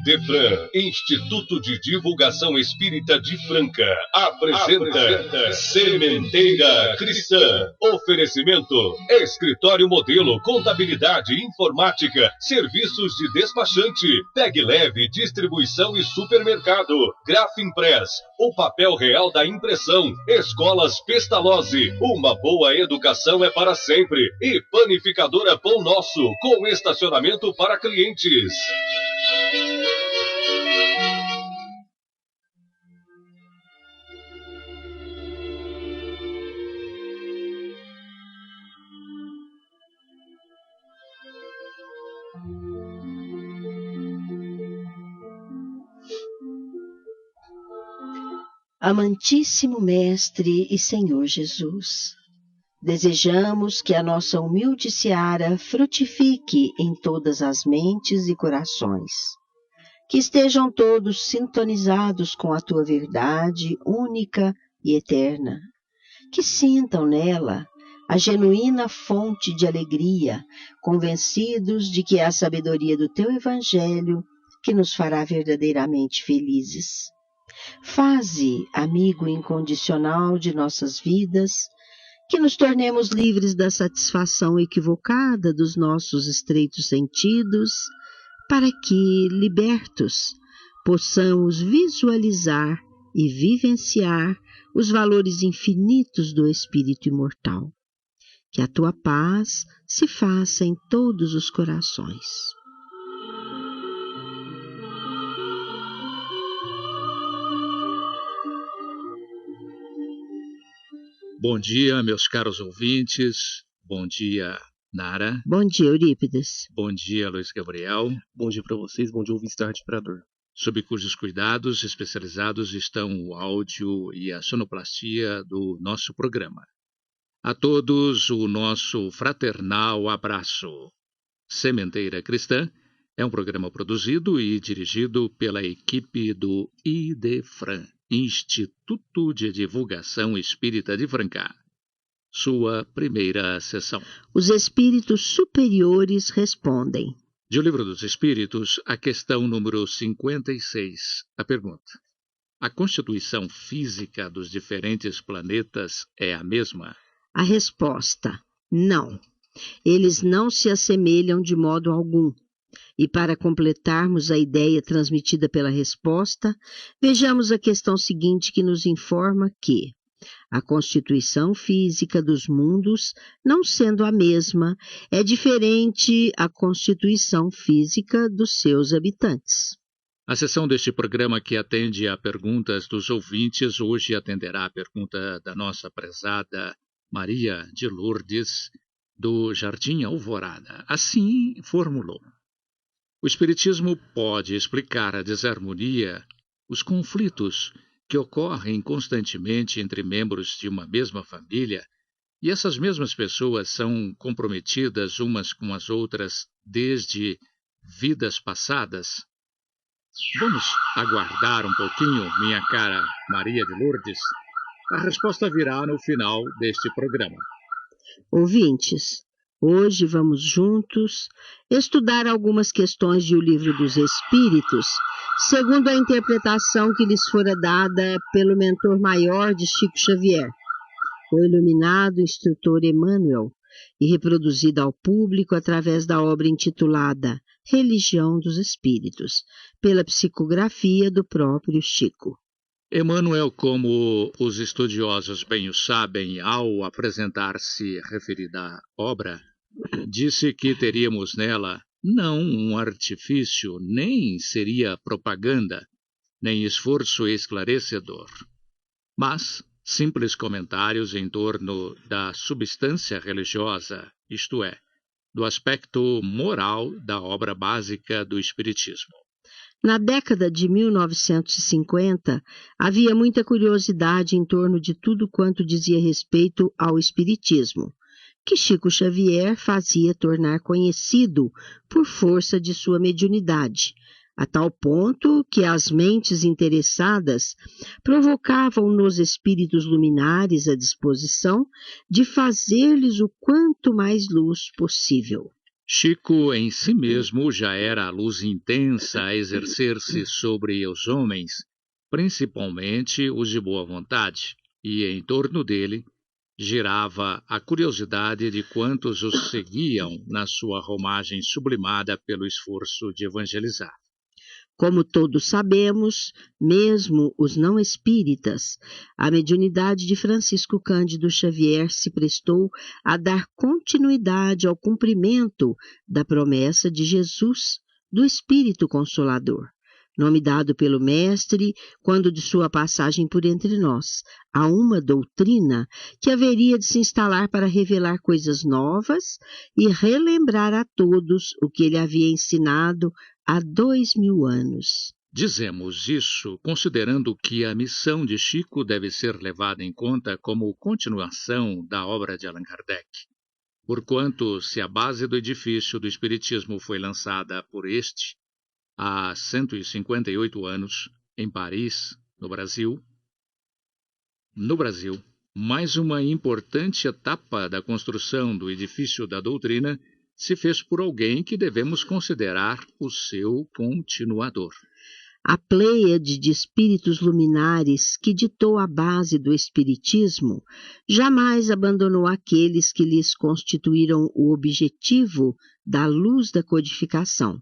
Idefran, Instituto de Divulgação Espírita de Franca, apresenta Sementeira Cristã. Oferecimento: Escritório Modelo, Contabilidade, Informática, Serviços de Despachante, Tag Leve, Distribuição e Supermercado, Grafimpress, o papel real da impressão, Escolas Pestalozzi, uma boa educação é para sempre, e Panificadora Pão Nosso, com estacionamento para clientes. Amantíssimo Mestre e Senhor Jesus, desejamos que a nossa humilde seara frutifique em todas as mentes e corações, que estejam todos sintonizados com a Tua verdade única e eterna, que sintam nela a genuína fonte de alegria, convencidos de que é a sabedoria do Teu Evangelho que nos fará verdadeiramente felizes. Faze, amigo incondicional de nossas vidas, que nos tornemos livres da satisfação equivocada dos nossos estreitos sentidos, para que, libertos, possamos visualizar e vivenciar os valores infinitos do Espírito imortal. Que a Tua paz se faça em todos os corações. Bom dia, meus caros ouvintes. Bom dia, Nara. Bom dia, Eurípides. Bom dia, Luiz Gabriel. Bom dia para vocês, bom dia, ouvintes da Rádio Imperador. Sob cujos cuidados especializados estão o áudio e a sonoplastia do nosso programa. A todos o nosso fraternal abraço. Sementeira Cristã é um programa produzido e dirigido pela equipe do Idefran, Instituto de Divulgação Espírita de Franca. Sua primeira sessão. Os espíritos superiores respondem. De O Livro dos Espíritos, a questão número 56. A pergunta: a constituição física dos diferentes planetas é a mesma? A resposta: não. Eles não se assemelham de modo algum. E para completarmos a ideia transmitida pela resposta, vejamos a questão seguinte, que nos informa que a constituição física dos mundos, não sendo a mesma, é diferente a constituição física dos seus habitantes. A sessão deste programa, que atende a perguntas dos ouvintes, hoje atenderá a pergunta da nossa prezada Maria de Lourdes, do Jardim Alvorada. Assim formulou: o Espiritismo pode explicar a desarmonia, os conflitos que ocorrem constantemente entre membros de uma mesma família, e essas mesmas pessoas são comprometidas umas com as outras desde vidas passadas? Vamos aguardar um pouquinho, minha cara Maria de Lourdes. A resposta virá no final deste programa. Ouvintes, hoje vamos juntos estudar algumas questões de O Livro dos Espíritos, segundo a interpretação que lhes fora dada pelo mentor maior de Chico Xavier, o iluminado instrutor Emmanuel, e reproduzida ao público através da obra intitulada Religião dos Espíritos, pela psicografia do próprio Chico. Emmanuel, como os estudiosos bem o sabem, ao apresentar-se referida obra, disse que teríamos nela não um artifício, nem seria propaganda, nem esforço esclarecedor, mas simples comentários em torno da substância religiosa, isto é, do aspecto moral da obra básica do Espiritismo. Na década de 1950, havia muita curiosidade em torno de tudo quanto dizia respeito ao Espiritismo, que Chico Xavier fazia tornar conhecido por força de sua mediunidade, a tal ponto que as mentes interessadas provocavam nos espíritos luminares a disposição de fazer-lhes o quanto mais luz possível. Chico em si mesmo já era a luz intensa a exercer-se sobre os homens, principalmente os de boa vontade, e em torno dele girava a curiosidade de quantos os seguiam na sua romagem sublimada pelo esforço de evangelizar. Como todos sabemos, mesmo os não espíritas, a mediunidade de Francisco Cândido Xavier se prestou a dar continuidade ao cumprimento da promessa de Jesus, do Espírito Consolador, nome dado pelo Mestre quando de sua passagem por entre nós, a uma doutrina que haveria de se instalar para revelar coisas novas e relembrar a todos o que ele havia ensinado há 2000 anos. Dizemos isso considerando que a missão de Chico deve ser levada em conta como continuação da obra de Allan Kardec. Porquanto, se a base do edifício do Espiritismo foi lançada por este há 158 anos, em Paris, no Brasil, mais uma importante etapa da construção do edifício da doutrina se fez por alguém que devemos considerar o seu continuador. A pleiade de espíritos luminares que ditou a base do espiritismo jamais abandonou aqueles que lhes constituíram o objetivo da luz da codificação.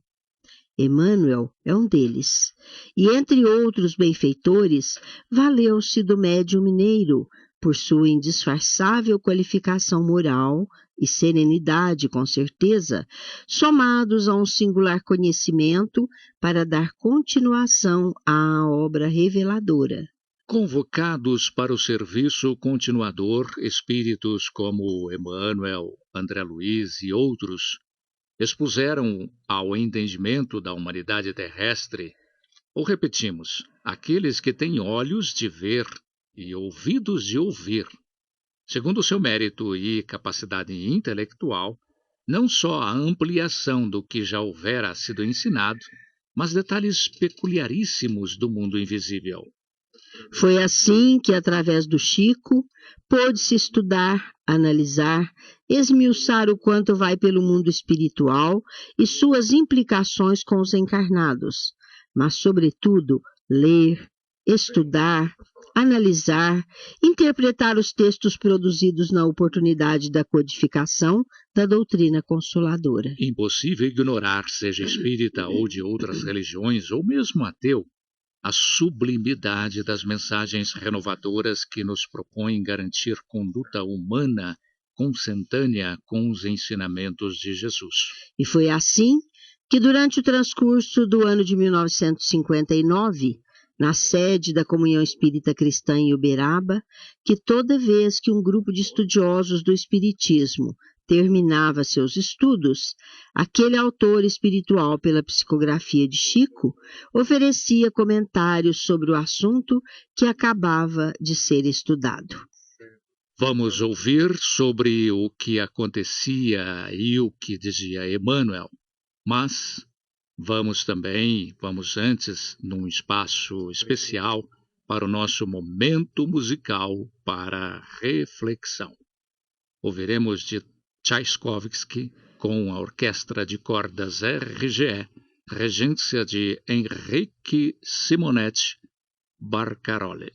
Emmanuel é um deles, e entre outros benfeitores, valeu-se do médium mineiro por sua indisfarçável qualificação moral e serenidade, com certeza, somados a um singular conhecimento para dar continuação à obra reveladora. Convocados para o serviço continuador, espíritos como Emmanuel, André Luiz e outros expuseram ao entendimento da humanidade terrestre, ou repetimos, aqueles que têm olhos de ver e ouvidos de ouvir, segundo o seu mérito e capacidade intelectual, não só a ampliação do que já houvera sido ensinado, mas detalhes peculiaríssimos do mundo invisível. Foi assim que, através do Chico, pôde-se estudar, analisar, esmiuçar o quanto vai pelo mundo espiritual e suas implicações com os encarnados, mas, sobretudo, ler, estudar, analisar, interpretar os textos produzidos na oportunidade da codificação da doutrina consoladora. Impossível ignorar, seja espírita ou de outras religiões, ou mesmo ateu, a sublimidade das mensagens renovadoras que nos propõem garantir conduta humana consentânea com os ensinamentos de Jesus. E foi assim que, durante o transcurso do ano de 1959, na sede da Comunhão Espírita Cristã em Uberaba, que toda vez que um grupo de estudiosos do Espiritismo terminava seus estudos, aquele autor espiritual pela psicografia de Chico oferecia comentários sobre o assunto que acabava de ser estudado. Vamos ouvir sobre o que acontecia e o que dizia Emmanuel, mas vamos antes, num espaço especial, para o nosso momento musical para reflexão. Ouviremos de Tchaikovsky com a Orquestra de Cordas RGE, regência de Henrique Simonetti Barcaroli.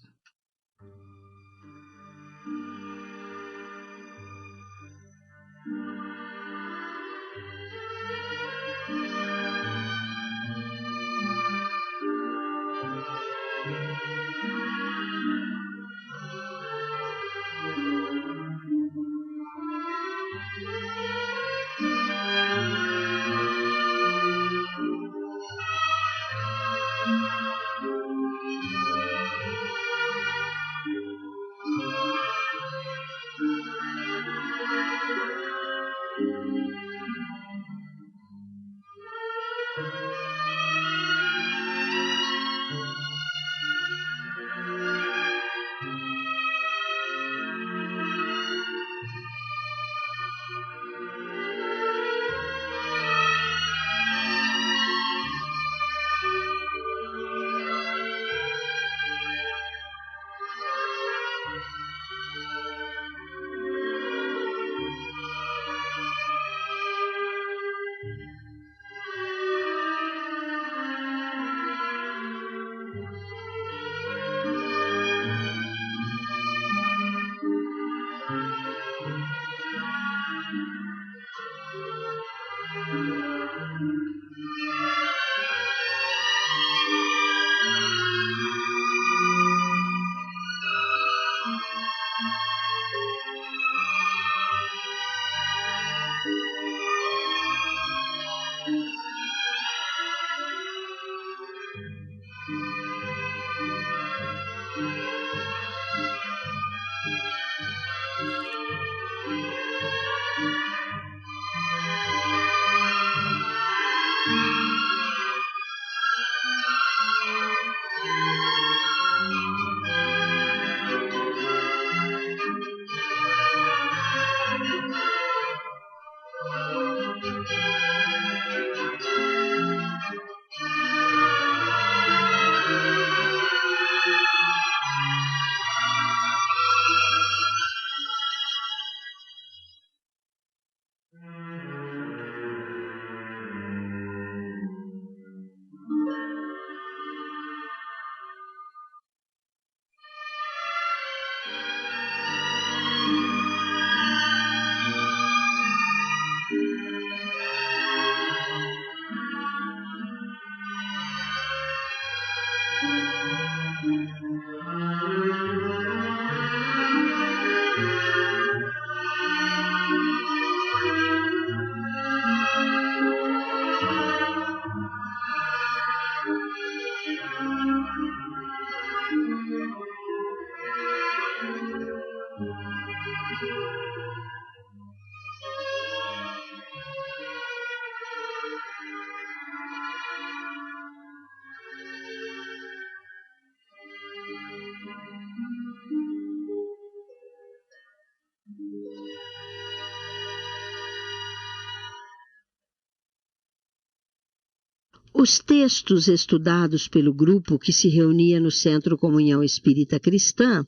Os textos estudados pelo grupo que se reunia no Centro Comunhão Espírita Cristã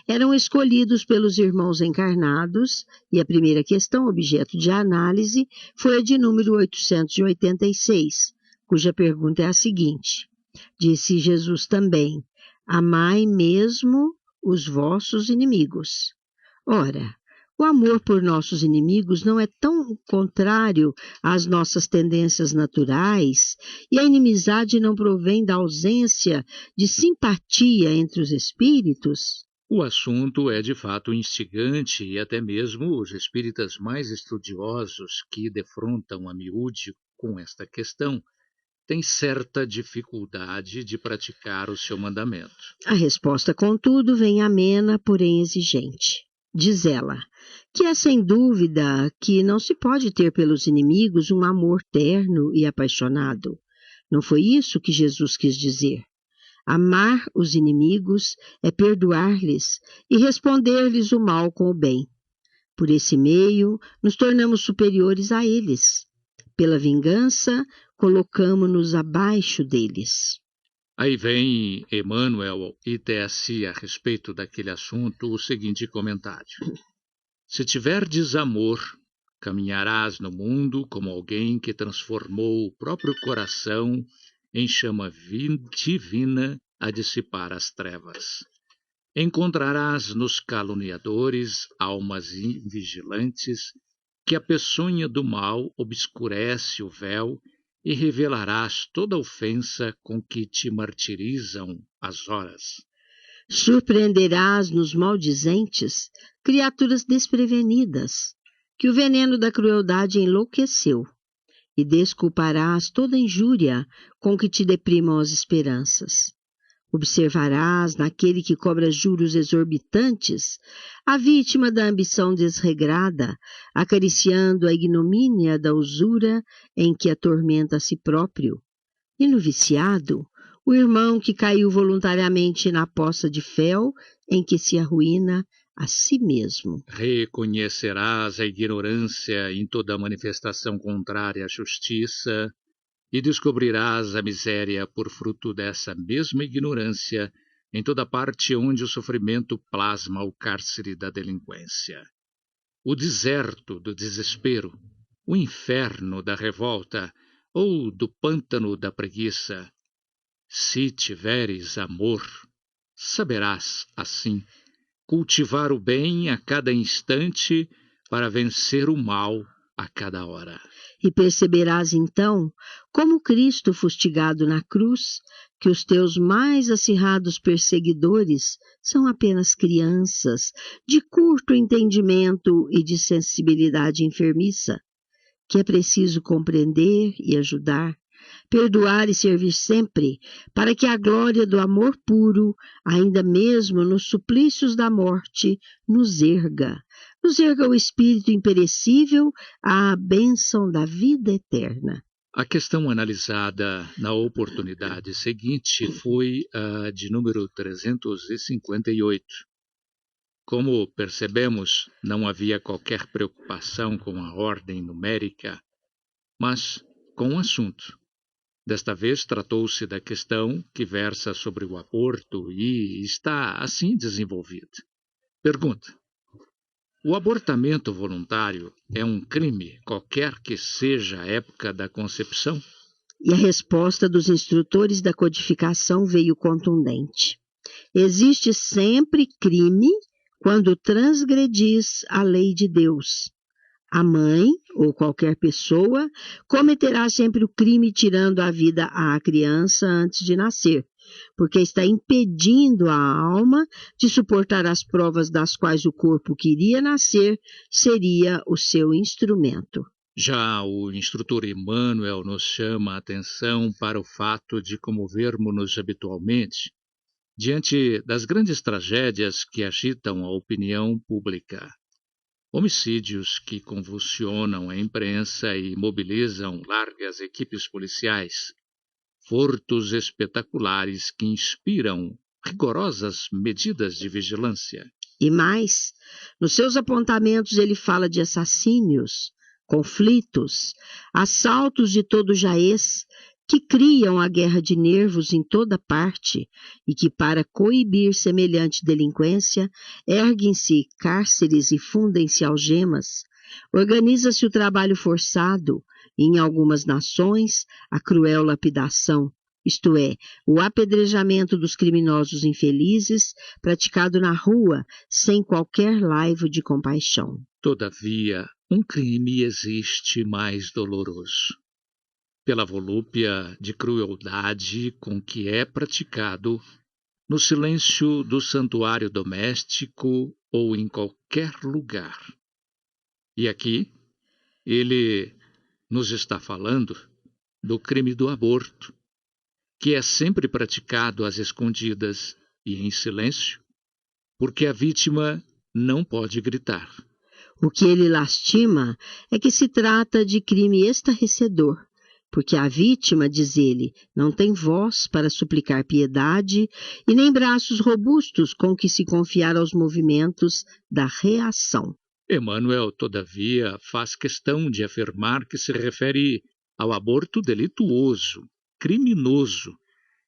eram escolhidos pelos irmãos encarnados e a primeira questão, objeto de análise, foi a de número 886, cuja pergunta é a seguinte: disse Jesus também: amai mesmo os vossos inimigos. Ora, o amor por nossos inimigos não é tão contrário às nossas tendências naturais, e a inimizade não provém da ausência de simpatia entre os espíritos? O assunto é de fato instigante e até mesmo os espíritas mais estudiosos que defrontam a miúde com esta questão têm certa dificuldade de praticar o seu mandamento. A resposta, contudo, vem amena, porém exigente. Diz ela, que é sem dúvida que não se pode ter pelos inimigos um amor terno e apaixonado. Não foi isso que Jesus quis dizer. Amar os inimigos é perdoar-lhes e responder-lhes o mal com o bem. Por esse meio, nos tornamos superiores a eles. Pela vingança, colocamo-nos abaixo deles. Aí vem Emmanuel e tece a respeito daquele assunto o seguinte comentário: se tiverdes amor, caminharás no mundo como alguém que transformou o próprio coração em chama divina a dissipar as trevas. Encontrarás nos caluniadores almas invigilantes que a peçonha do mal obscurece o véu e revelarás toda a ofensa com que te martirizam as horas. Surpreenderás nos maldizentes criaturas desprevenidas, que o veneno da crueldade enlouqueceu, e desculparás toda injúria com que te deprimam as esperanças. Observarás naquele que cobra juros exorbitantes a vítima da ambição desregrada, acariciando a ignomínia da usura em que atormenta a si próprio. E no viciado, o irmão que caiu voluntariamente na poça de fel em que se arruína a si mesmo. Reconhecerás a ignorância em toda manifestação contrária à justiça, e descobrirás a miséria por fruto dessa mesma ignorância em toda parte onde o sofrimento plasma o cárcere da delinquência. O deserto do desespero, o inferno da revolta ou do pântano da preguiça. Se tiveres amor, saberás, assim, cultivar o bem a cada instante para vencer o mal a cada hora. E perceberás então, como Cristo fustigado na cruz, que os teus mais acirrados perseguidores são apenas crianças, de curto entendimento e de sensibilidade enfermiça, que é preciso compreender e ajudar, perdoar e servir sempre, para que a glória do amor puro, ainda mesmo nos suplícios da morte, nos erga o espírito imperecível à bênção da vida eterna. A questão analisada na oportunidade seguinte foi a de número 358. Como percebemos, não havia qualquer preocupação com a ordem numérica, mas com um assunto. Desta vez tratou-se da questão que versa sobre o aborto e está assim desenvolvida. Pergunta: o abortamento voluntário é um crime, qualquer que seja a época da concepção? E a resposta dos instrutores da codificação veio contundente. Existe sempre crime quando transgredis a lei de Deus. A mãe, ou qualquer pessoa, cometerá sempre o crime tirando a vida à criança antes de nascer, porque está impedindo a alma de suportar as provas das quais o corpo que iria nascer seria o seu instrumento. Já o instrutor Emmanuel nos chama a atenção para o fato de comovermos-nos habitualmente diante das grandes tragédias que agitam a opinião pública. Homicídios que convulsionam a imprensa e mobilizam largas equipes policiais. Furtos espetaculares que inspiram rigorosas medidas de vigilância. E mais, nos seus apontamentos ele fala de assassínios, conflitos, assaltos de todo jaez, que criam a guerra de nervos em toda parte e que, para coibir semelhante delinquência, erguem-se cárceres e fundem-se algemas. Organiza-se o trabalho forçado e, em algumas nações, a cruel lapidação, isto é, o apedrejamento dos criminosos infelizes, praticado na rua, sem qualquer laivo de compaixão. Todavia, um crime existe mais doloroso. Pela volúpia de crueldade com que é praticado no silêncio do santuário doméstico ou em qualquer lugar. E aqui, ele nos está falando do crime do aborto, que é sempre praticado às escondidas e em silêncio, porque a vítima não pode gritar. O que ele lastima é que se trata de crime estarrecedor, porque a vítima, diz ele, não tem voz para suplicar piedade e nem braços robustos com que se confiar aos movimentos da reação. Emmanuel, todavia, faz questão de afirmar que se refere ao aborto delituoso, criminoso,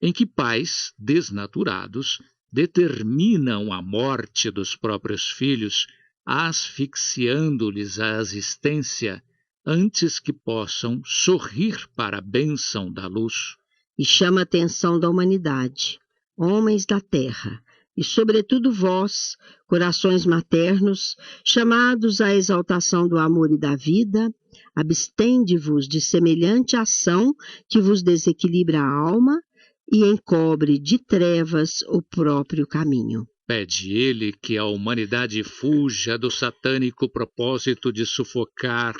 em que pais desnaturados determinam a morte dos próprios filhos, asfixiando-lhes a existência antes que possam sorrir para a bênção da luz. E chama a atenção da humanidade, homens da terra, e sobretudo vós, corações maternos, chamados à exaltação do amor e da vida, abstende-vos de semelhante ação que vos desequilibra a alma e encobre de trevas o próprio caminho. Pede ele que a humanidade fuja do satânico propósito de sufocar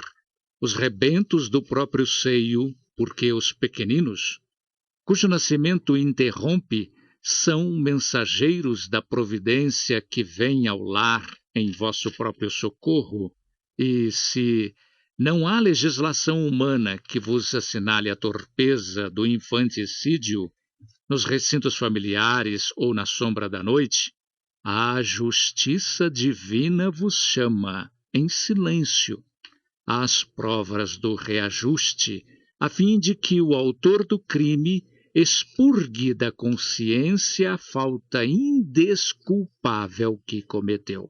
os rebentos do próprio seio, porque os pequeninos, cujo nascimento interrompe, são mensageiros da providência que vem ao lar em vosso próprio socorro, e se não há legislação humana que vos assinale a torpeza do infanticídio nos recintos familiares ou na sombra da noite, a justiça divina vos chama, em silêncio, às provas do reajuste, a fim de que o autor do crime expurgue da consciência a falta indesculpável que cometeu.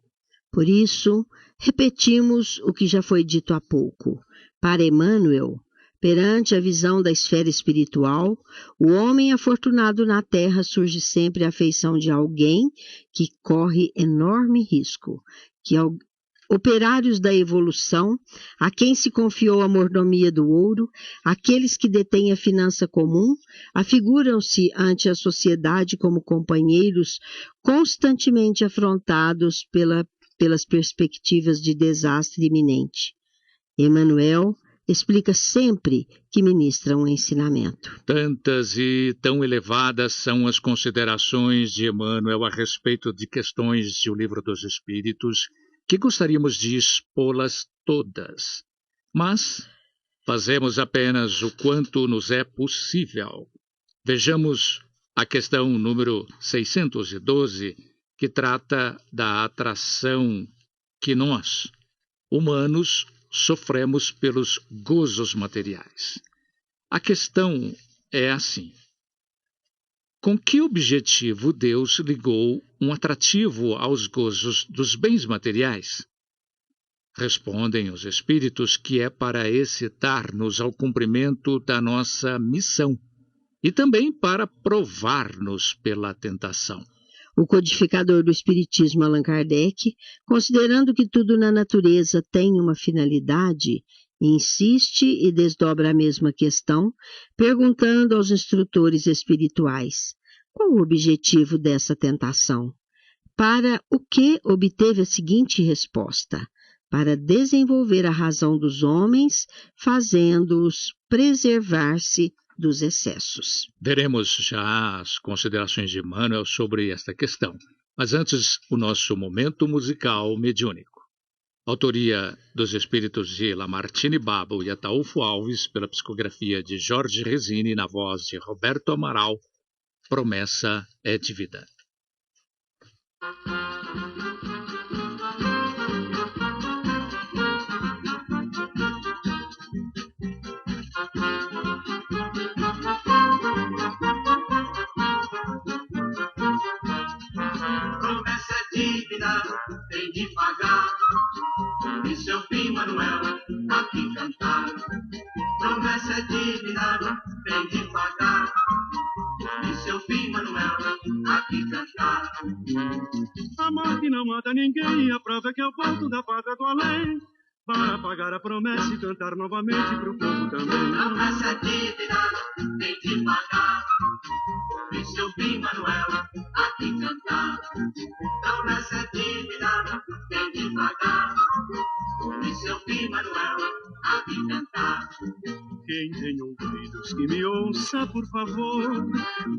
Por isso, repetimos o que já foi dito há pouco. Para Emmanuel, perante a visão da esfera espiritual, o homem afortunado na terra surge sempre à feição de alguém que corre enorme risco, que operários da evolução, a quem se confiou a mordomia do ouro, aqueles que detêm a finança comum, afiguram-se ante a sociedade como companheiros constantemente afrontados pelas perspectivas de desastre iminente. Emmanuel explica sempre que ministra um ensinamento. Tantas e tão elevadas são as considerações de Emmanuel a respeito de questões de O Livro dos Espíritos, que gostaríamos de expô-las todas, mas fazemos apenas o quanto nos é possível. Vejamos a questão número 612, que trata da atração que nós, humanos, sofremos pelos gozos materiais. A questão é assim: com que objetivo Deus ligou um atrativo aos gozos dos bens materiais? Respondem os Espíritos que é para excitar-nos ao cumprimento da nossa missão e também para provar-nos pela tentação. O codificador do Espiritismo, Allan Kardec, considerando que tudo na natureza tem uma finalidade, insiste e desdobra a mesma questão, perguntando aos instrutores espirituais: qual o objetivo dessa tentação? Para o que obteve a seguinte resposta: para desenvolver a razão dos homens, fazendo-os preservar-se dos excessos. Veremos já as considerações de Emmanuel sobre esta questão. Mas antes, o nosso momento musical mediúnico. Autoria dos espíritos de Lamartine Babo e Ataúfo Alves, pela psicografia de Jorge Resini, na voz de Roberto Amaral. Promessa é de vida. Tem de pagar, e seu fim, Manuel, aqui cantar. Promessa é dívida, tem de pagar, e seu fim, Manuel, aqui cantar. A morte não mata ninguém, a prova é que eu volto da pátria do além, para pagar a promessa e cantar novamente pro povo também. Promessa é dívida, tem de pagar, e seu fim, Manuel, aqui cantar. Promessa é dívida, tem de pagar, e seu fim, Manuel, aqui cantar. Quem tem ouvidos que me ouça, por favor,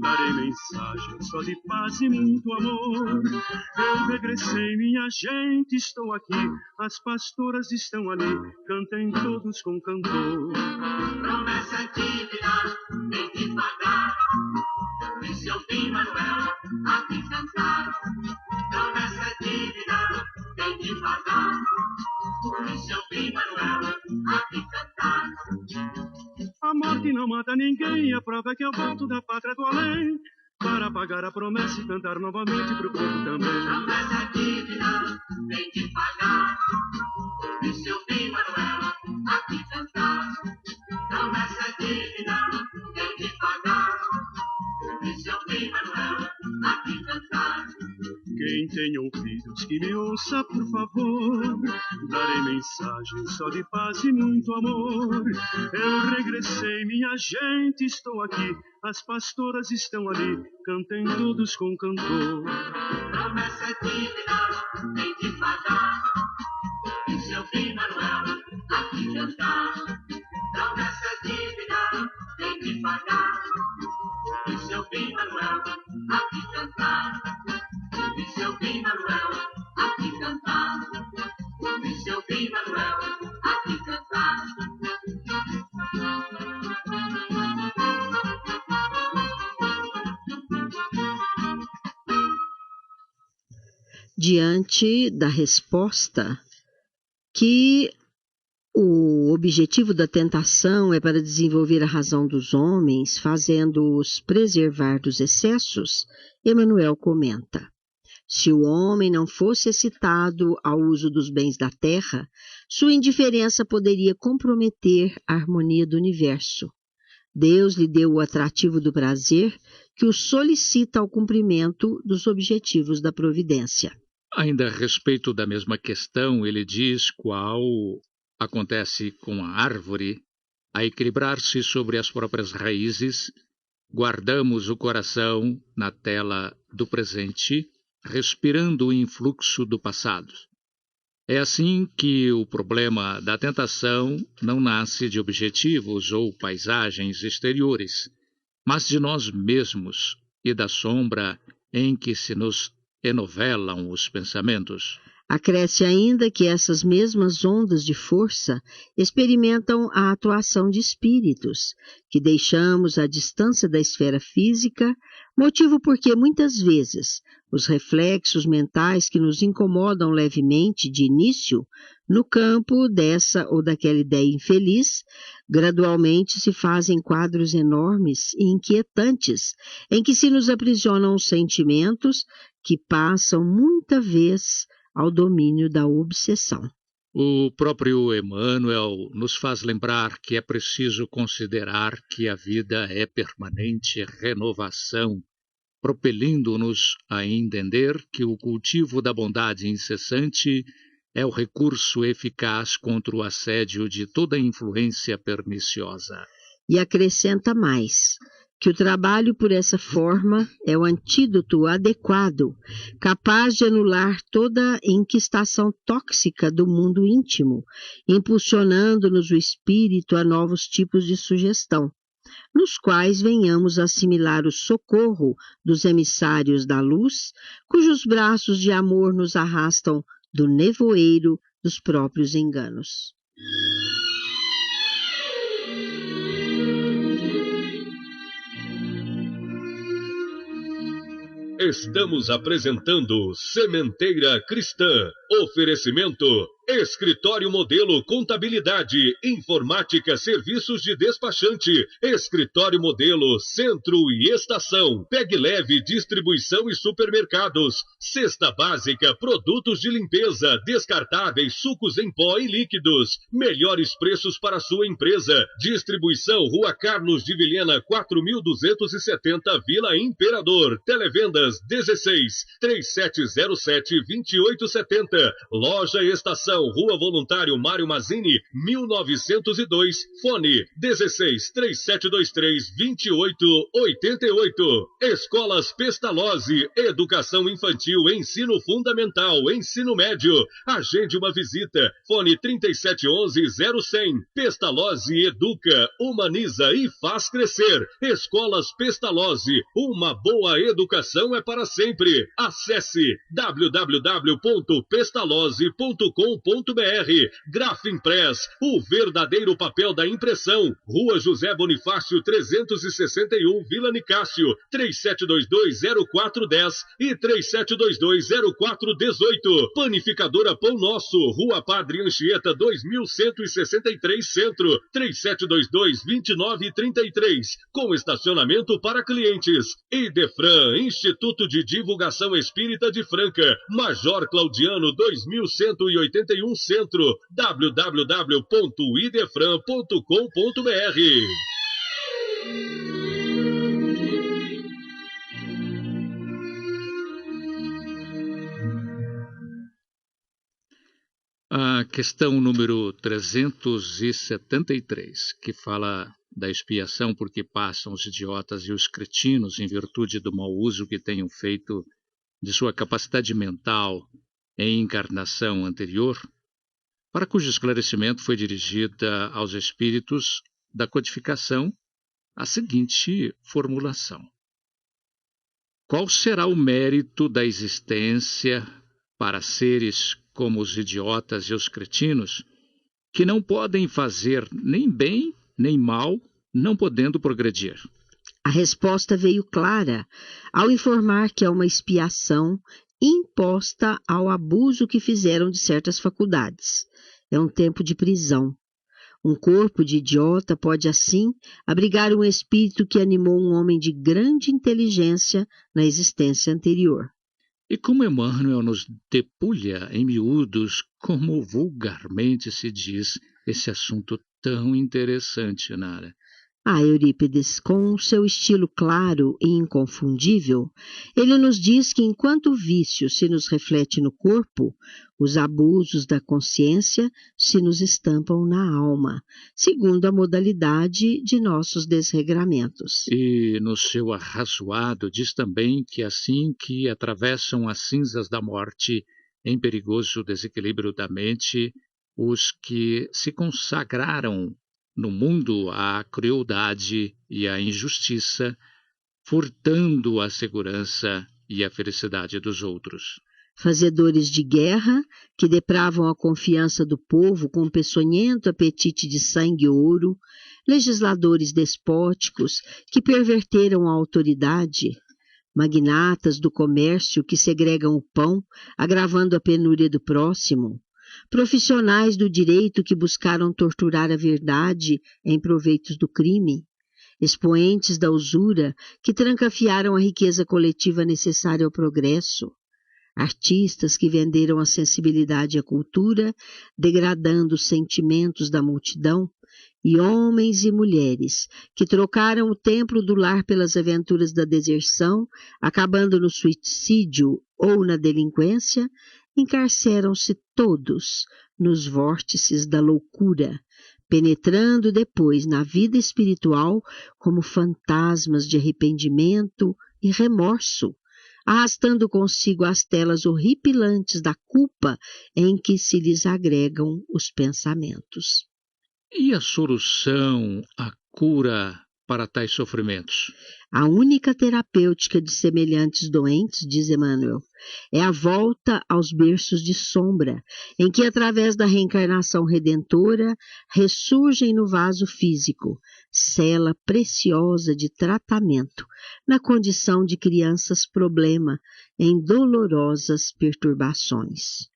darei mensagem só de paz e muito amor. Eu regressei, minha gente, estou aqui, as pastoras estão ali, cantem todos com cantor. Promessa é dívida, tem de pagar, e seu fim, Manuel, aqui cantar. Promessa é dívida, tem de pagar, e seu fim, Manuel, aqui cantar. A morte não mata ninguém, a prova é que eu volto da pátria do além, para pagar a promessa e cantar novamente pro povo também. Promessa é dívida, tem de pagar, e seu fim, Manuel, aqui cantar. Promessa é dívida, tem de pagar, e seu fim, Manuel, aqui cantar. Quem tem ouvidos que me ouça, por favor, darei mensagem só de paz e muito amor. Eu regressei, minha gente, estou aqui, as pastoras estão ali, cantem todos com cantor. Promessa é dívida, tem de pagar, e seu fim, Manuel, aqui cantar. Promessa é dívida, tem de pagar, e seu fim, Manuel, aqui cantar. E seu fim, Manuel, aqui cantar. E seu fim, Manuel, aqui cantar. Diante da resposta que o objetivo da tentação é para desenvolver a razão dos homens, fazendo-os preservar dos excessos, Emmanuel comenta: se o homem não fosse excitado ao uso dos bens da terra, sua indiferença poderia comprometer a harmonia do universo. Deus lhe deu o atrativo do prazer que o solicita ao cumprimento dos objetivos da providência. Ainda a respeito da mesma questão, ele diz qual acontece com a árvore, a equilibrar-se sobre as próprias raízes, guardamos o coração na tela do presente, respirando o influxo do passado. É assim que o problema da tentação não nasce de objetivos ou paisagens exteriores, mas de nós mesmos e da sombra em que se nos enovelam os pensamentos. Acresce ainda que essas mesmas ondas de força experimentam a atuação de espíritos, que deixamos à distância da esfera física, motivo porque muitas vezes os reflexos mentais que nos incomodam levemente de início, no campo dessa ou daquela ideia infeliz, gradualmente se fazem quadros enormes e inquietantes, em que se nos aprisionam os sentimentos que passam muita vez ao domínio da obsessão. O próprio Emmanuel nos faz lembrar que é preciso considerar que a vida é permanente renovação, propelindo-nos a entender que o cultivo da bondade incessante é o recurso eficaz contra o assédio de toda influência perniciosa. E acrescenta mais, que o trabalho por essa forma é o antídoto adequado, capaz de anular toda inquistação tóxica do mundo íntimo, impulsionando-nos o espírito a novos tipos de sugestão, nos quais venhamos assimilar o socorro dos emissários da luz, cujos braços de amor nos arrastam do nevoeiro dos próprios enganos. Estamos apresentando Sementeira Cristã. Oferecimento: Escritório Modelo Contabilidade, Informática, Serviços de Despachante, Escritório Modelo Centro e Estação, Pegue Leve Distribuição e Supermercados, Cesta Básica, Produtos de Limpeza, Descartáveis, Sucos em Pó e Líquidos, melhores preços para sua empresa. Distribuição Rua Carlos de Vilhena 4270, Vila Imperador. Televendas 16 3707 2870. Loja Estação, Rua Voluntário Mário Mazzini, 1902, fone 16 3723 2888. Escolas Pestalozzi, Educação Infantil, Ensino Fundamental, Ensino Médio. Agende uma visita, fone 3711-0100. Pestalozzi educa, humaniza e faz crescer. Escolas Pestalozzi, uma boa educação é para sempre. Acesse www.pestalozzi.com.br. Grafimpress, o verdadeiro papel da impressão. Rua José Bonifácio 361, Vila Nicásio, 3722-0410 e 3722-0418. Panificadora Pão Nosso, Rua Padre Anchieta 2163 Centro, 3722-2933, com estacionamento para clientes. Idefran, Instituto de Divulgação Espírita de Franca, Major Claudiano 2181 Centro, www.idefran.com.br. A questão número 373, que fala da expiação por que passam os idiotas e os cretinos em virtude do mau uso que tenham feito de sua capacidade mental em encarnação anterior, para cujo esclarecimento foi dirigida aos espíritos da codificação a seguinte formulação: qual será o mérito da existência para seres como os idiotas e os cretinos, que não podem fazer nem bem nem mal, não podendo progredir? A resposta veio clara ao informar que é uma expiação imposta ao abuso que fizeram de certas faculdades. É um tempo de prisão. Um corpo de idiota pode, assim, abrigar um espírito que animou um homem de grande inteligência na existência anterior. E como Emmanuel nos debulha em miúdos, como vulgarmente se diz, esse assunto tão interessante, Nara. Eurípides, com o seu estilo claro e inconfundível, ele nos diz que enquanto o vício se nos reflete no corpo, os abusos da consciência se nos estampam na alma, segundo a modalidade de nossos desregramentos. E no seu arrazoado diz também que assim que atravessam as cinzas da morte em perigoso desequilíbrio da mente, os que se consagraram no mundo à crueldade e à injustiça, furtando a segurança e a felicidade dos outros. fazedores de guerra, que depravam a confiança do povo com um peçonhento apetite de sangue e ouro, legisladores despóticos, que perverteram a autoridade, magnatas do comércio que segregam o pão, agravando a penúria do próximo, profissionais do direito que buscaram torturar a verdade em proveitos do crime, expoentes da usura que trancafiaram a riqueza coletiva necessária ao progresso, artistas que venderam a sensibilidade e a cultura, degradando os sentimentos da multidão, e homens e mulheres que trocaram o templo do lar pelas aventuras da deserção, acabando no suicídio ou na delinquência, encarceram-se todos nos vórtices da loucura, penetrando depois na vida espiritual como fantasmas de arrependimento e remorso, arrastando consigo as telas horripilantes da culpa em que se lhes agregam os pensamentos. E a solução, a cura para tais sofrimentos? A única terapêutica de semelhantes doentes, diz Emmanuel, é a volta aos berços de sombra, em que, através da reencarnação redentora, ressurgem no vaso físico, cela preciosa de tratamento, na condição de crianças-problema, em dolorosas perturbações.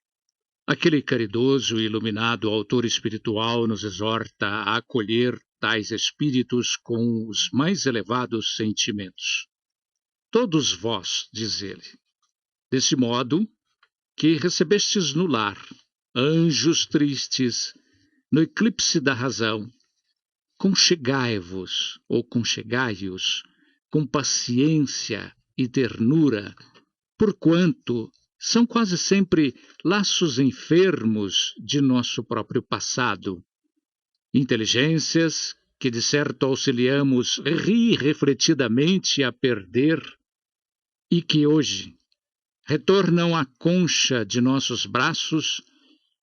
Aquele caridoso e iluminado autor espiritual nos exorta a acolher tais espíritos com os mais elevados sentimentos. Todos vós, diz ele, desse modo que recebestes no lar anjos tristes, no eclipse da razão, conchegai-vos ou conchegai-os com paciência e ternura, porquanto são quase sempre laços enfermos de nosso próprio passado, inteligências que de certo auxiliamos irrefletidamente a perder e que hoje retornam à concha de nossos braços,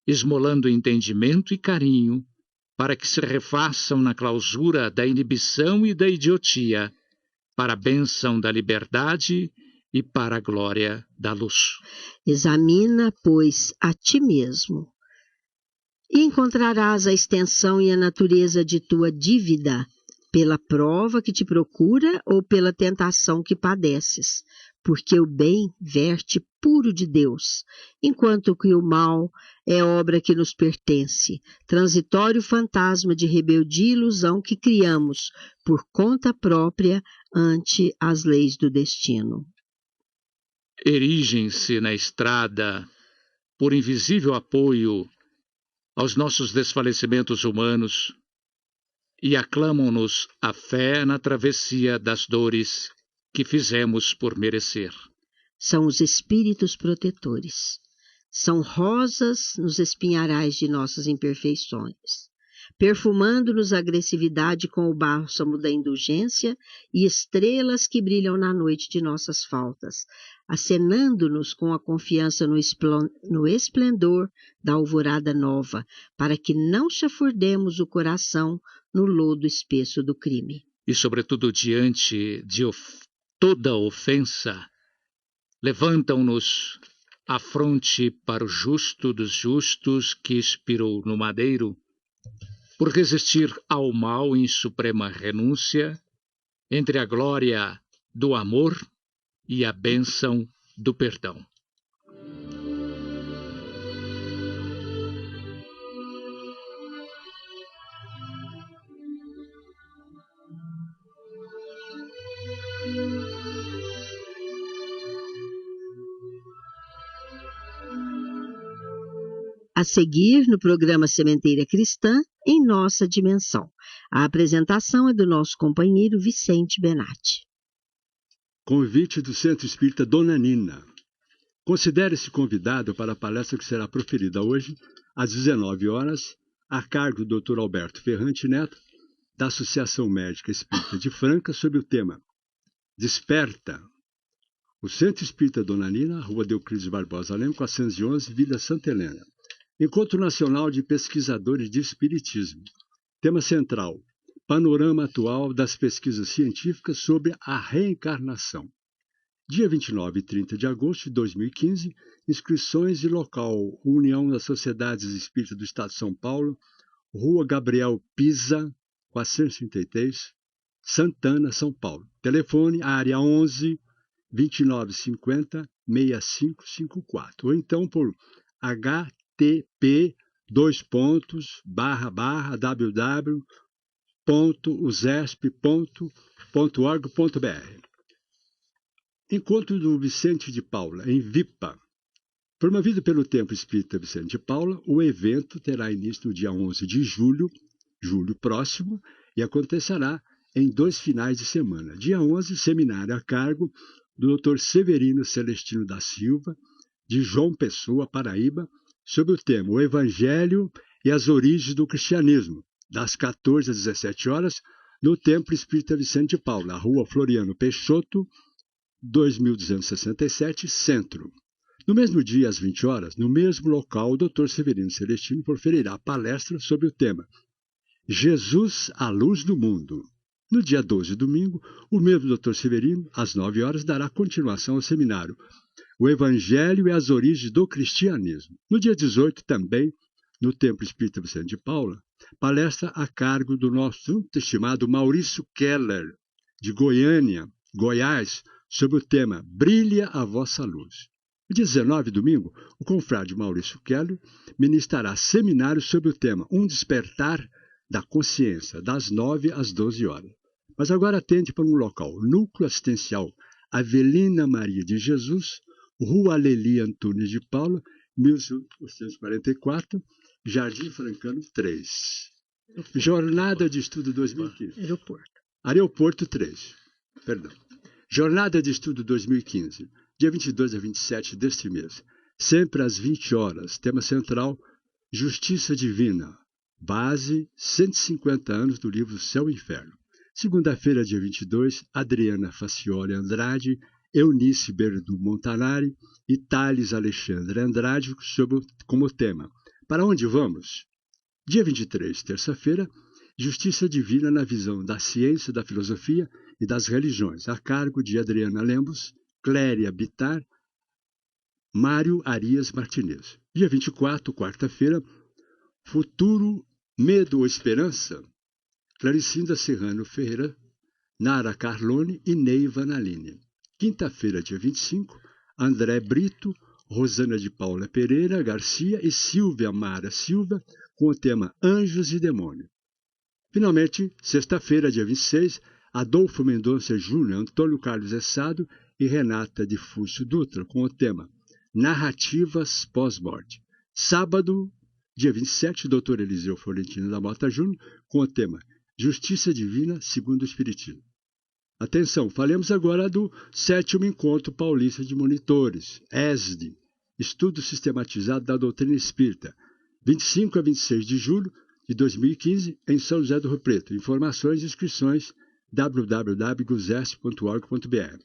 esmolando entendimento e carinho, para que se refaçam na clausura da inibição e da idiotia, para a bênção da liberdade e para a glória da luz. Examina, pois, a ti mesmo, e encontrarás a extensão e a natureza de tua dívida, pela prova que te procura ou pela tentação que padeces, porque o bem verte puro de Deus, enquanto que o mal é obra que nos pertence, transitório fantasma de rebeldia e ilusão que criamos por conta própria ante as leis do destino. Erigem-se na estrada, por invisível apoio aos nossos desfalecimentos humanos, e aclamam-nos a fé na travessia das dores que fizemos por merecer. São os espíritos protetores. São rosas nos espinharais de nossas imperfeições, perfumando-nos a agressividade com o bálsamo da indulgência e estrelas que brilham na noite de nossas faltas, acenando-nos com a confiança no esplendor da alvorada nova, para que não chafurdemos o coração no lodo espesso do crime. E, sobretudo, diante de toda ofensa, levantam-nos a fronte para o justo dos justos que expirou no madeiro, por resistir ao mal em suprema renúncia, entre a glória do amor e a bênção do perdão. A seguir, no programa Sementeira Cristã, em nossa dimensão. A apresentação é do nosso companheiro Vicente Benatti. Convite do Centro Espírita Dona Nina. Considere-se convidado para a palestra que será proferida hoje, às 19 horas, a cargo do Dr. Alberto Ferrante Neto, da Associação Médica Espírita de Franca, sobre o tema Desperta. O Centro Espírita Dona Nina, Rua Deoclides Barbosa Leme, 411, Vila Santa Helena. Encontro Nacional de Pesquisadores de Espiritismo. Tema central: Panorama atual das pesquisas científicas sobre a reencarnação. Dia 29 e 30 de agosto de 2015, inscrições e local: União das Sociedades Espíritas do Estado de São Paulo, Rua Gabriel Pisa, 433, Santana, São Paulo. Telefone, área 11 2950 6554. Ou então por http://www.usesp.org.br. Encontro do Vicente de Paula, em Vipa. Promovido pelo Templo Espírita Vicente de Paula, o evento terá início no dia 11 de julho próximo, e acontecerá em 2 finais de semana. Dia 11, seminário a cargo do Dr. Severino Celestino da Silva, de João Pessoa, Paraíba, sobre o tema O Evangelho e as Origens do Cristianismo, das 14 às 17 horas, no Templo Espírita Vicente de Paula, na Rua Floriano Peixoto, 2267, Centro. No mesmo dia, às 20 horas, no mesmo local, o Dr. Severino Celestino proferirá palestra sobre o tema Jesus, a Luz do Mundo. No dia 12, domingo, o mesmo Dr. Severino, às 9 horas, dará continuação ao seminário O Evangelho e as Origens do Cristianismo. No dia 18, também, no Templo Espírita Vicente de Paula, palestra a cargo do nosso estimado Maurício Keller, de Goiânia, Goiás, sobre o tema Brilha a Vossa Luz. No dia 19, domingo, o confrade Maurício Keller ministrará seminário sobre o tema Um Despertar da Consciência, das 9 às 12 horas. Mas agora atende para um local, Núcleo Assistencial Avelina Maria de Jesus, Rua Aleli Antunes de Paula, 1844, Jardim Francano 3. Jornada de Estudo 2015. Aeroporto 3. Perdão. Jornada de Estudo 2015, dia 22 a 27 deste mês. Sempre às 20 horas. Tema central, Justiça Divina. Base, 150 anos do livro Céu e Inferno. Segunda-feira, dia 22, Adriana Facioli Andrade, Eunice Berdu Montanari e Thales Alexandre Andrade como tema. Para onde vamos? Dia 23, terça-feira, Justiça Divina na visão da ciência, da filosofia e das religiões, a cargo de Adriana Lemos, Cléria Bittar, Mário Arias Martinez. Dia 24, quarta-feira, Futuro, Medo ou Esperança? Claricinda Serrano Ferreira, Nara Carlone e Neiva Naline. Quinta-feira, dia 25, André Brito, Rosana de Paula Pereira Garcia e Silvia Mara Silva, com o tema Anjos e Demônio. Finalmente, sexta-feira, dia 26, Adolfo Mendonça Júnior, Antônio Carlos Essado e Renata de Fúcio Dutra, com o tema Narrativas Pós-Morte. Sábado, dia 27, Dr. Eliseu Florentino da Mota Júnior, com o tema Justiça Divina segundo o Espiritismo. Atenção, falemos agora do 7º Encontro Paulista de Monitores, ESD, Estudo Sistematizado da Doutrina Espírita, 25 a 26 de julho de 2015, em São José do Rio Preto. Informações e inscrições www.usesp.org.br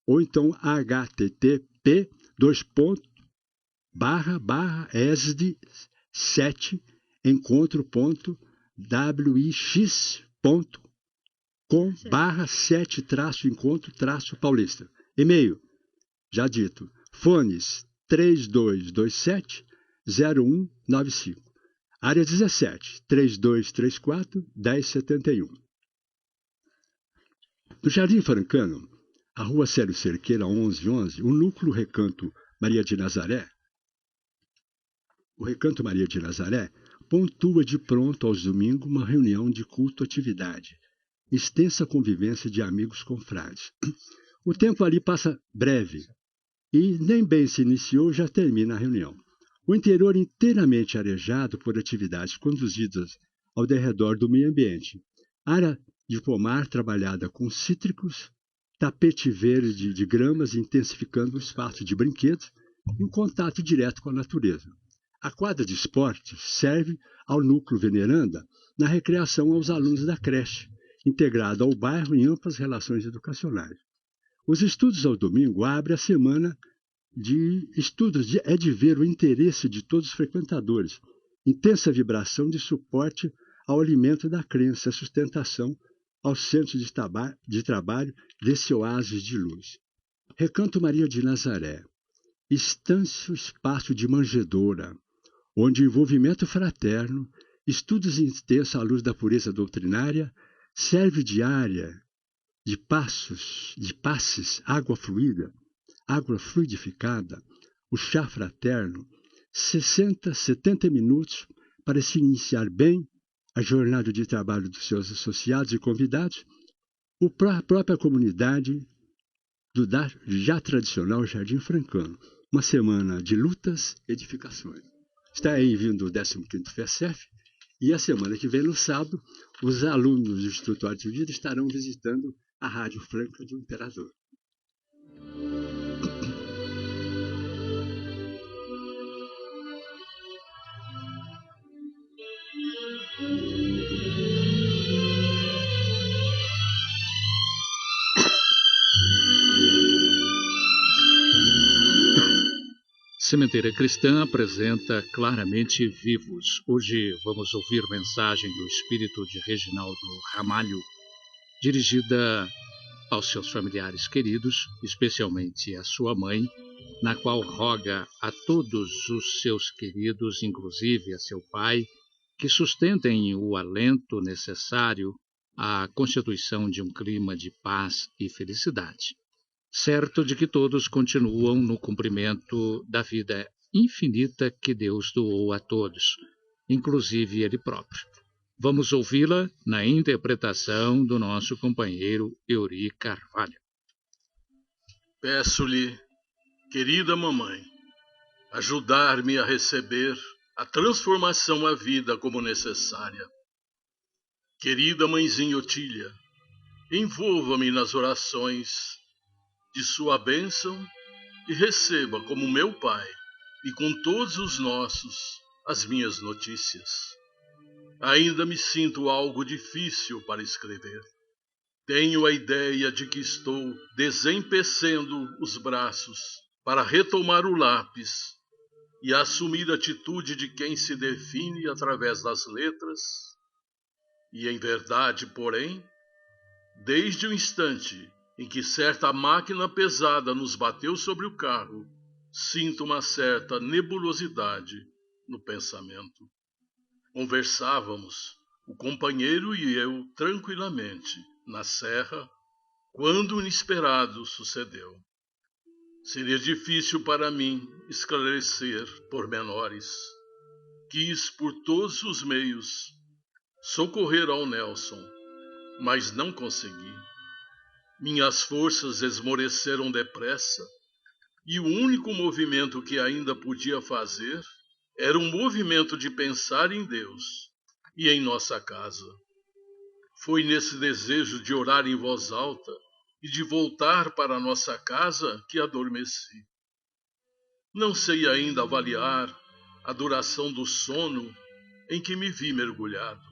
ou então http://esd7encontro.wix.com/7-encontro-paulista. E-mail, já dito, fones 3227-0195. Área 17, 3234-1071. No Jardim Francano, a Rua Célio Cerqueira 1111, o Núcleo Recanto Maria de Nazaré, o Recanto Maria de Nazaré pontua de pronto aos domingos uma reunião de culto-atividade, extensa convivência de amigos confrades. O tempo ali passa breve e nem bem se iniciou, já termina a reunião. O interior inteiramente arejado por atividades conduzidas ao derredor do meio ambiente. Área de pomar trabalhada com cítricos, tapete verde de gramas intensificando o espaço de brinquedos em contato direto com a natureza. A quadra de esportes serve ao núcleo veneranda na recreação aos alunos da creche, integrado ao bairro em amplas relações educacionais. Os estudos ao domingo abrem a semana de estudos, é de ver o interesse de todos os frequentadores, intensa vibração de suporte ao alimento da crença, a sustentação ao centro de trabalho desse oásis de luz. Recanto Maria de Nazaré, estâncio espaço de manjedoura, onde envolvimento fraterno, estudos intensos à luz da pureza doutrinária, serve diária de passes, água fluida, água fluidificada, o chá fraterno, 60, 70 minutos para se iniciar bem a jornada de trabalho dos seus associados e convidados, a própria comunidade do já tradicional Jardim Francano. Uma semana de lutas e edificações. Está aí vindo o 15º FECEF, e a semana que vem, no sábado, os alunos do Instituto Arte de Vida estarão visitando a Rádio Franca do Imperador. Sementeira Cristã apresenta Claramente Vivos. Hoje vamos ouvir mensagem do espírito de Reginaldo Ramalho, dirigida aos seus familiares queridos, especialmente à sua mãe, na qual roga a todos os seus queridos, inclusive a seu pai, que sustentem o alento necessário à constituição de um clima de paz e felicidade, certo de que todos continuam no cumprimento da vida infinita que Deus doou a todos, inclusive Ele próprio. Vamos ouvi-la na interpretação do nosso companheiro Euri Carvalho. Peço-lhe, querida mamãe, ajudar-me a receber a transformação à vida como necessária. Querida mãezinha Otília, envolva-me nas orações de sua bênção e receba como meu pai e com todos os nossos as minhas notícias. Ainda me sinto algo difícil para escrever. Tenho a ideia de que estou desempecendo os braços para retomar o lápis e assumir a atitude de quem se define através das letras. E em verdade, porém, desde o instante em que certa máquina pesada nos bateu sobre o carro, sinto uma certa nebulosidade no pensamento. Conversávamos, o companheiro e eu, tranquilamente, na serra, quando o inesperado sucedeu. Seria difícil para mim esclarecer pormenores. Quis, por todos os meios, socorrer ao Nelson, mas não consegui. Minhas forças esmoreceram depressa, e o único movimento que ainda podia fazer era um movimento de pensar em Deus e em nossa casa. Foi nesse desejo de orar em voz alta e de voltar para nossa casa que adormeci. Não sei ainda avaliar a duração do sono em que me vi mergulhado.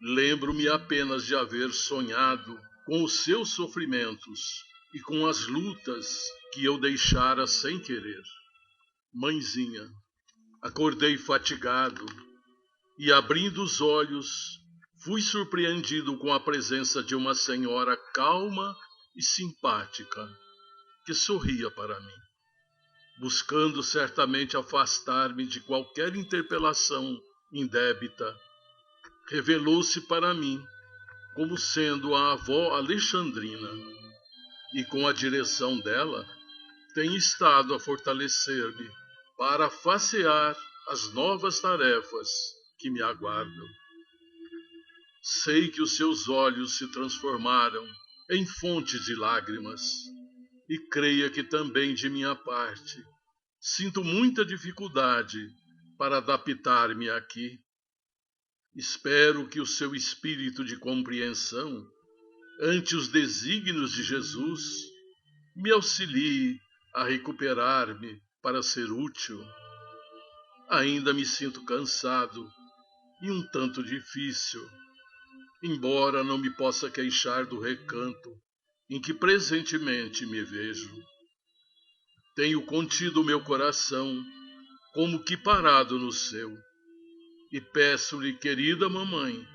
Lembro-me apenas de haver sonhado com os seus sofrimentos e com as lutas que eu deixara sem querer. Mãezinha, acordei fatigado e, abrindo os olhos, fui surpreendido com a presença de uma senhora calma e simpática que sorria para mim, buscando certamente afastar-me de qualquer interpelação indébita. Revelou-se para mim como sendo a avó Alexandrina, e com a direção dela tem estado a fortalecer-me para facear as novas tarefas que me aguardam. Sei que os seus olhos se transformaram em fontes de lágrimas, e creia que também de minha parte sinto muita dificuldade para adaptar-me aqui. Espero que o seu espírito de compreensão ante os desígnios de Jesus me auxilie a recuperar-me para ser útil. Ainda me sinto cansado e um tanto difícil, embora não me possa queixar do recanto em que presentemente me vejo. Tenho contido meu coração como que parado no seu, e peço-lhe, querida mamãe,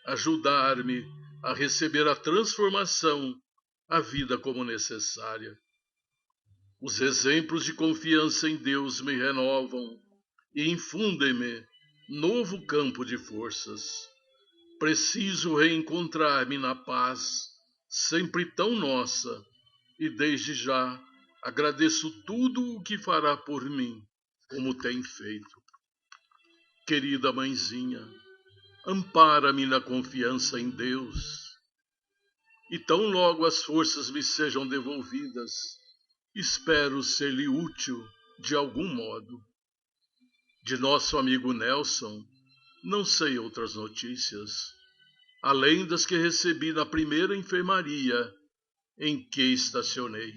ajudar-me a receber a transformação a vida como necessária. Os exemplos de confiança em Deus me renovam e infundem-me novo campo de forças. Preciso reencontrar-me na paz, sempre tão nossa, e desde já agradeço tudo o que fará por mim, como tem feito. Querida mãezinha, ampara-me na confiança em Deus. E tão logo as forças me sejam devolvidas, espero ser-lhe útil de algum modo. De nosso amigo Nelson, não sei outras notícias, além das que recebi na primeira enfermaria em que estacionei.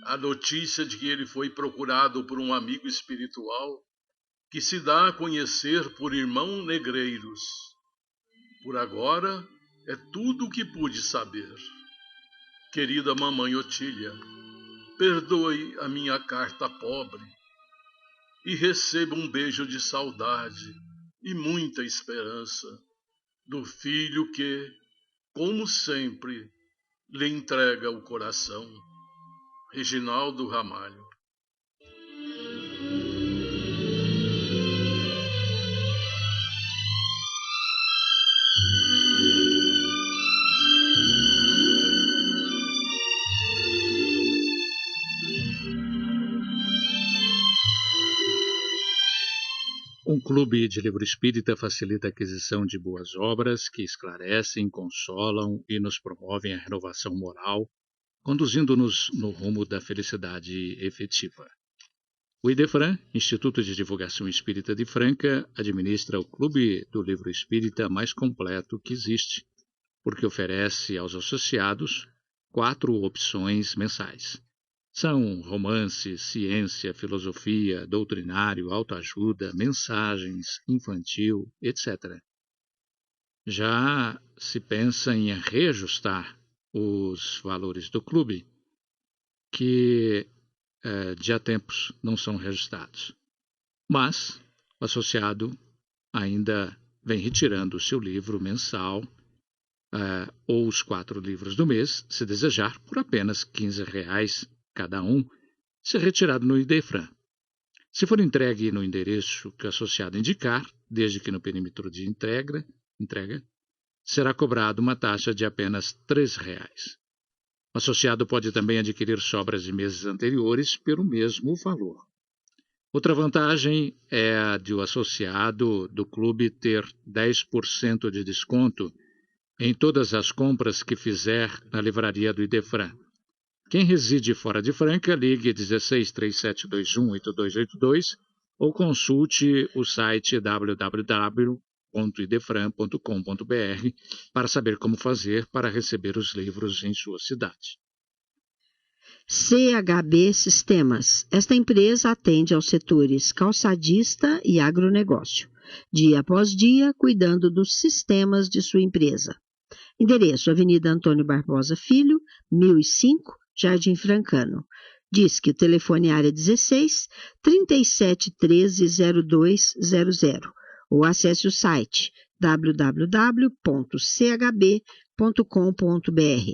A notícia de que ele foi procurado por um amigo espiritual que se dá a conhecer por irmão Negreiros. Por agora, é tudo o que pude saber. Querida mamãe Otília, perdoe a minha carta pobre e receba um beijo de saudade e muita esperança do filho que, como sempre, lhe entrega o coração. Reginaldo Ramalho. Um clube de livro espírita facilita a aquisição de boas obras que esclarecem, consolam e nos promovem a renovação moral, conduzindo-nos no rumo da felicidade efetiva. O IDEFRAN, Instituto de Divulgação Espírita de Franca, administra o Clube do Livro Espírita mais completo que existe, porque oferece aos associados 4 opções mensais. São romance, ciência, filosofia, doutrinário, autoajuda, mensagens, infantil, etc. Já se pensa em reajustar os valores do clube, que de há tempos não são reajustados. Mas o associado ainda vem retirando o seu livro mensal ou os 4 livros do mês, se desejar, por apenas R$ 15 cada um, ser retirado no IDEFRAN. Se for entregue no endereço que o associado indicar, desde que no perímetro de entrega, será cobrado uma taxa de apenas R$ 3. O associado pode também adquirir sobras de meses anteriores pelo mesmo valor. Outra vantagem é a de o associado do clube ter 10% de desconto em todas as compras que fizer na livraria do IDEFRAN. Quem reside fora de Franca, ligue 1637218282 ou consulte o site www.idefran.com.br para saber como fazer para receber os livros em sua cidade. CHB Sistemas. Esta empresa atende aos setores calçadista e agronegócio, dia após dia, cuidando dos sistemas de sua empresa. Endereço: Avenida Antônio Barbosa Filho, 1005, Jardim Francano. Diz que o telefone é área 16 3713-0200 ou acesse o site www.chb.com.br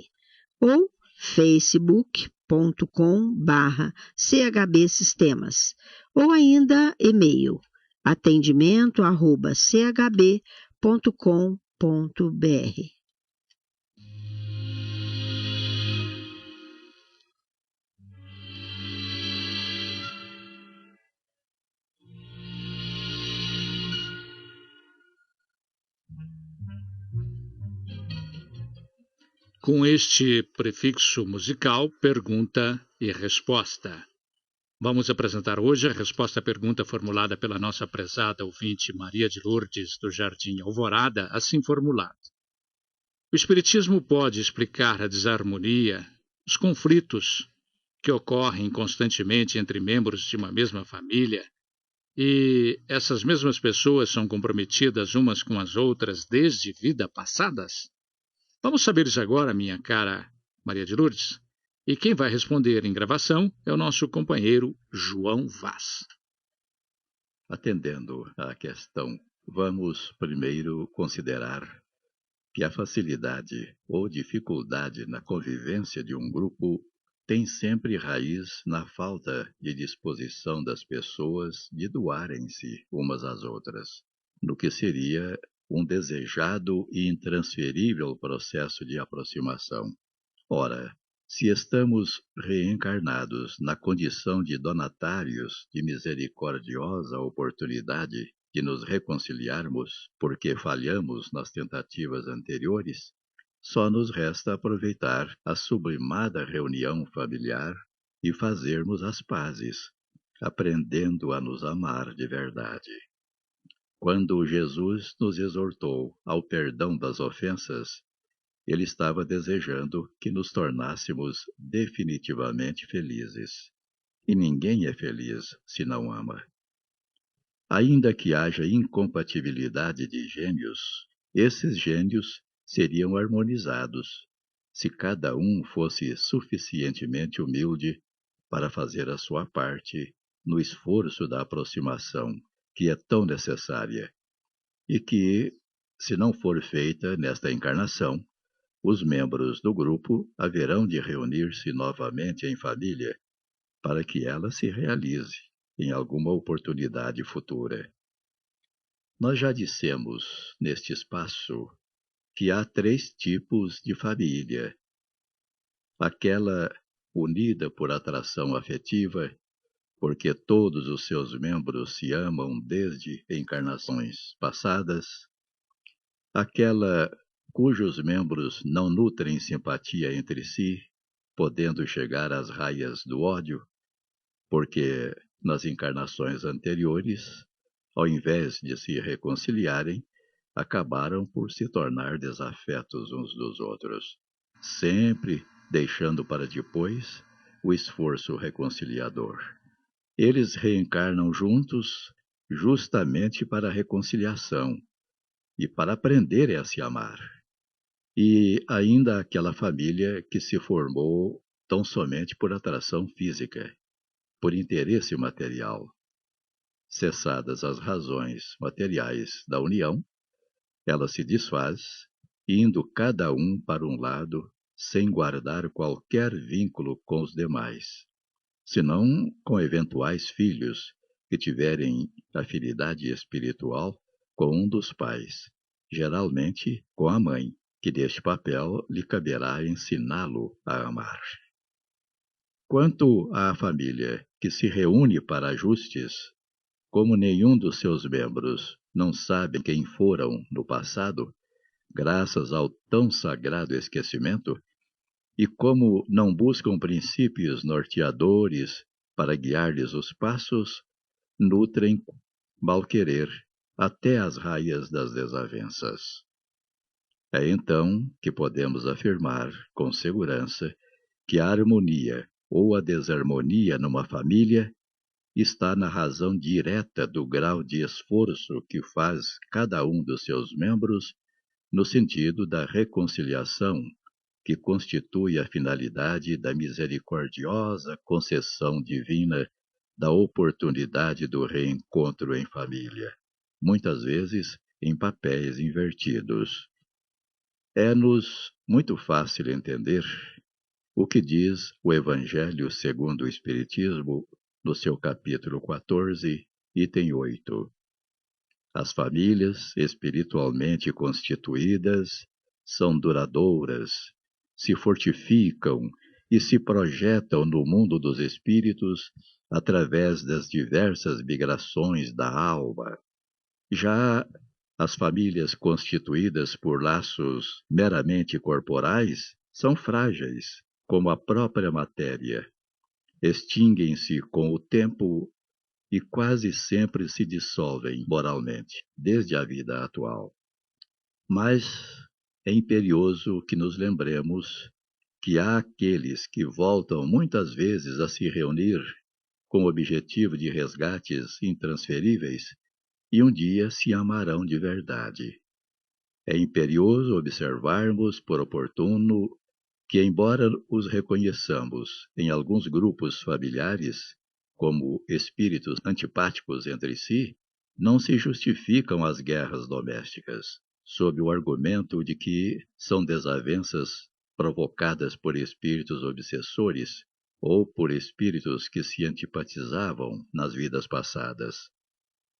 ou facebook.com/CHB Sistemas ou ainda e-mail atendimento@chb.com.br. Com este prefixo musical, pergunta e resposta. Vamos apresentar hoje a resposta à pergunta formulada pela nossa prezada ouvinte Maria de Lourdes, do Jardim Alvorada, assim formulada. O Espiritismo pode explicar a desarmonia, os conflitos que ocorrem constantemente entre membros de uma mesma família e essas mesmas pessoas são comprometidas umas com as outras desde vidas passadas? Vamos saber isso agora, minha cara Maria de Lourdes. E quem vai responder em gravação é o nosso companheiro João Vaz. Atendendo à questão, vamos primeiro considerar que a facilidade ou dificuldade na convivência de um grupo tem sempre raiz na falta de disposição das pessoas de doarem-se umas às outras, no que seria um desejado e intransferível processo de aproximação. Ora, se estamos reencarnados na condição de donatários de misericordiosa oportunidade de nos reconciliarmos porque falhamos nas tentativas anteriores, só nos resta aproveitar a sublimada reunião familiar e fazermos as pazes, aprendendo a nos amar de verdade. Quando Jesus nos exortou ao perdão das ofensas, ele estava desejando que nos tornássemos definitivamente felizes. E ninguém é feliz se não ama. Ainda que haja incompatibilidade de gênios, esses gênios seriam harmonizados se cada um fosse suficientemente humilde para fazer a sua parte no esforço da aproximação que é tão necessária e que, se não for feita nesta encarnação, os membros do grupo haverão de reunir-se novamente em família para que ela se realize em alguma oportunidade futura. Nós já dissemos neste espaço que há 3 tipos de família: aquela unida por atração afetiva, porque todos os seus membros se amam desde encarnações passadas; aquela cujos membros não nutrem simpatia entre si, podendo chegar às raias do ódio, porque nas encarnações anteriores, ao invés de se reconciliarem, acabaram por se tornar desafetos uns dos outros, sempre deixando para depois o esforço reconciliador. Eles reencarnam juntos justamente para a reconciliação e para aprenderem a se amar. E ainda aquela família que se formou tão somente por atração física, por interesse material. Cessadas as razões materiais da união, ela se desfaz, indo cada um para um lado, sem guardar qualquer vínculo com os demais, senão com eventuais filhos que tiverem afinidade espiritual com um dos pais, geralmente com a mãe, que deste papel lhe caberá ensiná-lo a amar. Quanto à família que se reúne para ajustes, como nenhum dos seus membros não sabe quem foram no passado, graças ao tão sagrado esquecimento, e como não buscam princípios norteadores para guiar-lhes os passos, nutrem mal-querer até as raias das desavenças. É então que podemos afirmar com segurança que a harmonia ou a desarmonia numa família está na razão direta do grau de esforço que faz cada um dos seus membros no sentido da reconciliação, que constitui a finalidade da misericordiosa concessão divina da oportunidade do reencontro em família, muitas vezes em papéis invertidos. É-nos muito fácil entender o que diz o Evangelho segundo o Espiritismo, no seu capítulo 14, item 8. As famílias espiritualmente constituídas são duradouras, se fortificam e se projetam no mundo dos espíritos através das diversas migrações da alma. Já as famílias constituídas por laços meramente corporais são frágeis, como a própria matéria. Extinguem-se com o tempo e quase sempre se dissolvem moralmente, desde a vida atual. Mas é imperioso que nos lembremos que há aqueles que voltam muitas vezes a se reunir com o objetivo de resgates intransferíveis e um dia se amarão de verdade. É imperioso observarmos por oportuno que, embora os reconheçamos em alguns grupos familiares como espíritos antipáticos entre si, não se justificam as guerras domésticas. sob o argumento de que são desavenças provocadas por espíritos obsessores ou por espíritos que se antipatizavam nas vidas passadas.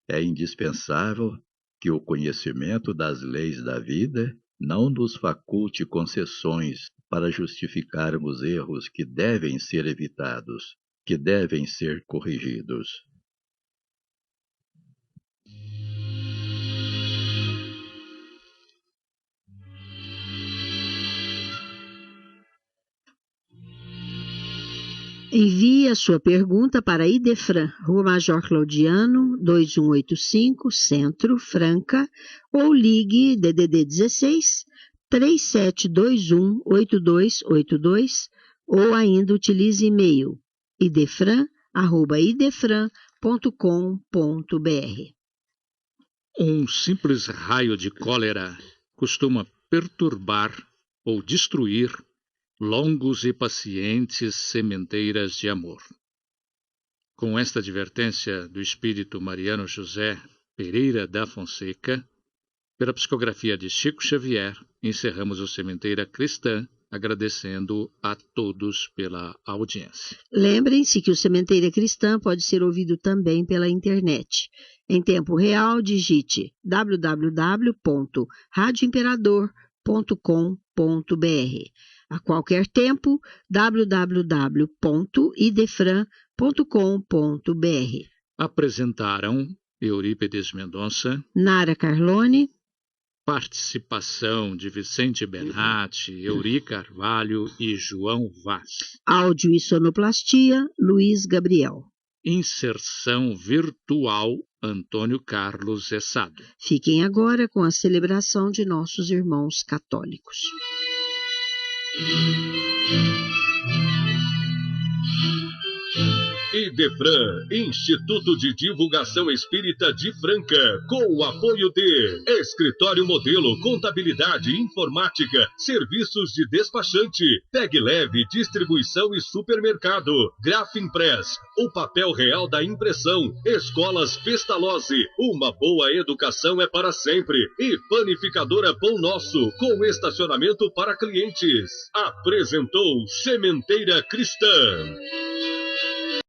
É indispensável que o conhecimento das leis da vida não nos faculte concessões para justificarmos erros que devem ser evitados, que devem ser corrigidos. Envie a sua pergunta para Idefran, Rua Major Claudiano, 2185, Centro, Franca, ou ligue DDD 16 3721-8282, ou ainda utilize e-mail idefran@idefran.com.br. Um simples raio de cólera costuma perturbar ou destruir longos e pacientes sementeiras de amor. Com esta advertência do espírito Mariano José Pereira da Fonseca, pela psicografia de Chico Xavier, encerramos o Sementeira Cristã, agradecendo a todos pela audiência. Lembrem-se que o Sementeira Cristã pode ser ouvido também pela internet. Em tempo real, digite www.radioimperador.com.br. A qualquer tempo, www.idefran.com.br. Apresentaram Eurípides Mendonça, Nara Carlone, participação de Vicente Benatti, Euri Carvalho e João Vaz. Áudio e sonoplastia, Luiz Gabriel. Inserção virtual, Antônio Carlos Essado. Fiquem agora com a celebração de nossos irmãos católicos. Idefran, Instituto de Divulgação Espírita de Franca, com o apoio de Escritório Modelo, Contabilidade, Informática, Serviços de Despachante, Peg Leve, Distribuição e Supermercado, Grafimpress, o papel real da impressão, Escolas Pestalozzi, uma boa educação é para sempre, e Panificadora Pão Nosso, com estacionamento para clientes. Apresentou Sementeira Cristã.